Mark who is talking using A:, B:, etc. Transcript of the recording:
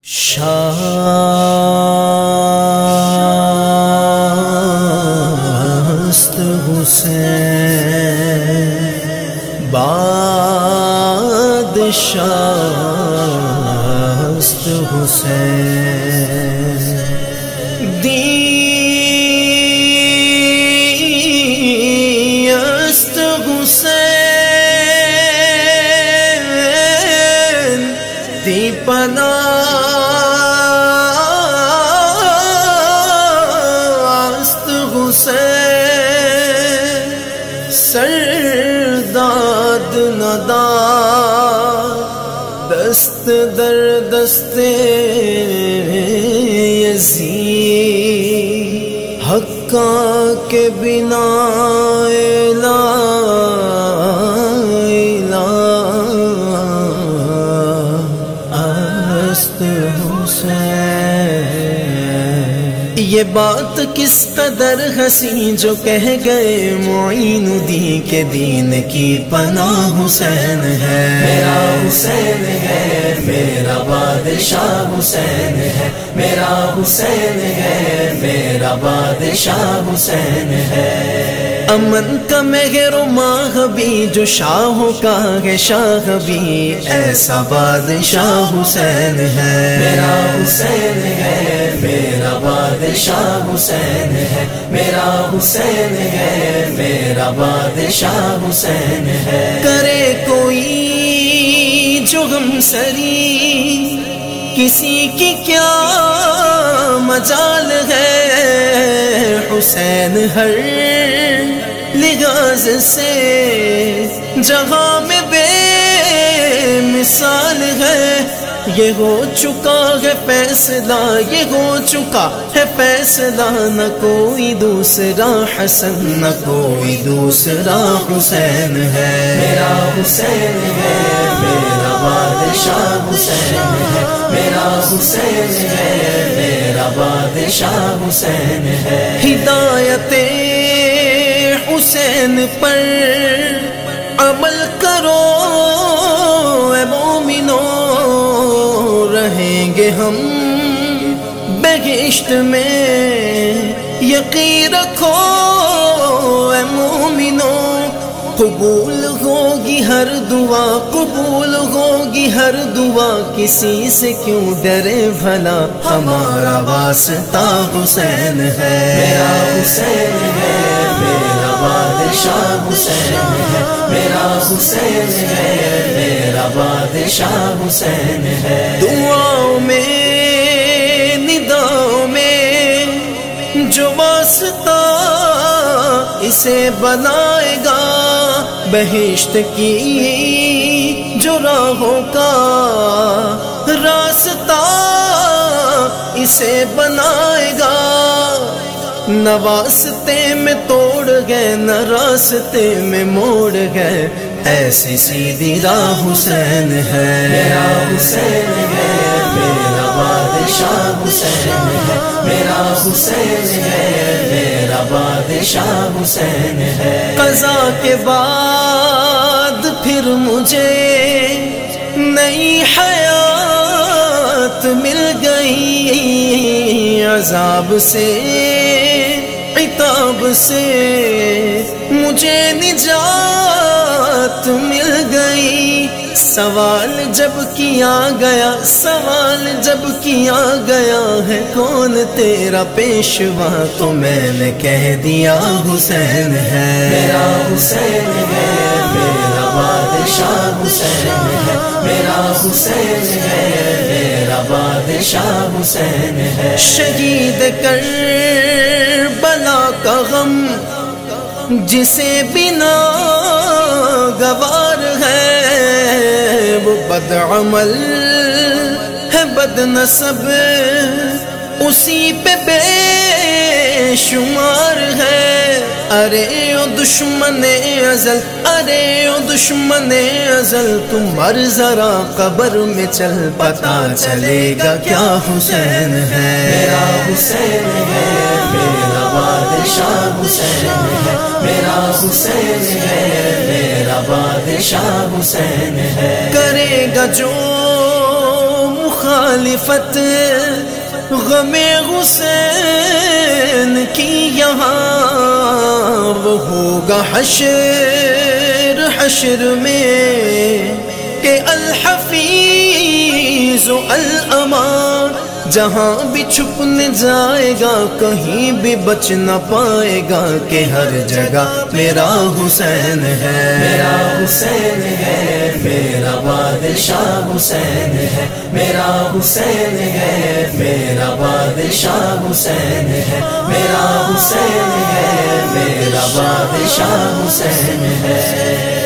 A: شاست حسین بادشاست حسین دیست حسین دی پناست حسین سرداد نداد دست در دست یزید حقا کے بنا لا الہ است حسین۔ یہ بات کس قدر حسین جو کہہ گئے معین الدین کے دین کی پناہ حسین ہے، میرا حسین ہے، میرا بادشاہ حسین ہے، میرا حسین ہے، میرا بادشاہ حسین ہے۔ امن کا مہر و ماہ بھی جو شاہوں کا ہے شاہ بھی، ایسا بادشاہ حسین ہے، میرا حسین ہے، میرا بادشاہ حسین ہے، میرا حسین ہے، میرا بادشاہ حسین ہے۔ کرے کوئی جو غم سری کسی کی کیا مجال ہے، حسین ہر لحاظ سے جہاں میں بے مثال ہے۔ یہ ہو چکا ہے فیصلہ، یہ ہو چکا ہے فیصلہ، نہ کوئی دوسرا حسن نہ کوئی دوسرا حسین ہے، میرا حسین ہے، میرا بادشاہ حسین ہے، میرا حسین ہے، میرا بادشاہ حسین ہے۔ ہدایت حسین پر عمل کرو اے مومنو، رہیں گے ہم بہشت میں، یقین رکھو اے مومنو، قبول ہوگی ہر دعا، قبول ہوگی ہر دعا، کسی سے کیوں ڈرے بھلا، ہمارا واسطہ حسین ہے، میرا حسین ہے، میرا بادشاہ حسین ہے، میرا حسین ہے، میرا بادشاہ حسین ہے۔ دعاؤں میں نداؤں میں جو واسطہ اسے بنائے گا، بہشت کی جو راہوں کا راستہ اسے بنائے گا۔ نہ واسطے میں توڑ گئے نہ راستے میں موڑ گئے، ایسی سیدھی راہ حسین ہے، میرا حسین ہے، میرا بادشاہ حسین ہے، میرا حسین ہے، میرا بادشاہ حسین ہے۔ قضا کے بعد پھر مجھے نئی حیات مل گئی، عذاب سے عتاب سے مجھے نجات مل گئی۔ سوال جب کیا گیا، سوال جب کیا گیا ہے کون تیرا پیشوا، تو میں نے کہہ دیا حسین ہے، میرا حسین ہے، میرا بادشاہ حسین ہے، میرا حسین ہے، میرا بادشاہ حسین ہے۔ شہید کربلا کا غم جسے بنا گوار ہے، وہ بد عمل ہے بد نسب اسی پہ بے شمار ہے۔ ارے او دشمن ازل، ارے او دشمن ازل، تم مر ذرا قبر میں چل، پتا چلے گا کیا حسین ہے، میرا حسین ہے، میرا بادشاہ حسین ہے، میرا حسین ہے، میرا بادشاہ حسین ہے۔ کرے گا جو مخالف مخالفت غم حسین کی یہاں، وہ ہوگا حشر حشر میں کہ الحفیظ الامان، جہاں بھی چھپنے جائے گا کہیں بھی بچ نہ پائے گا، کہ ہر جگہ میرا حسین ہے، میرا حسین ہے، میرا بادشاہ حسین ہے، میرا حسین ہے، میرا بادشاہ حسین ہے، میرا حسین ہے، میرا بادشاہ حسین ہے۔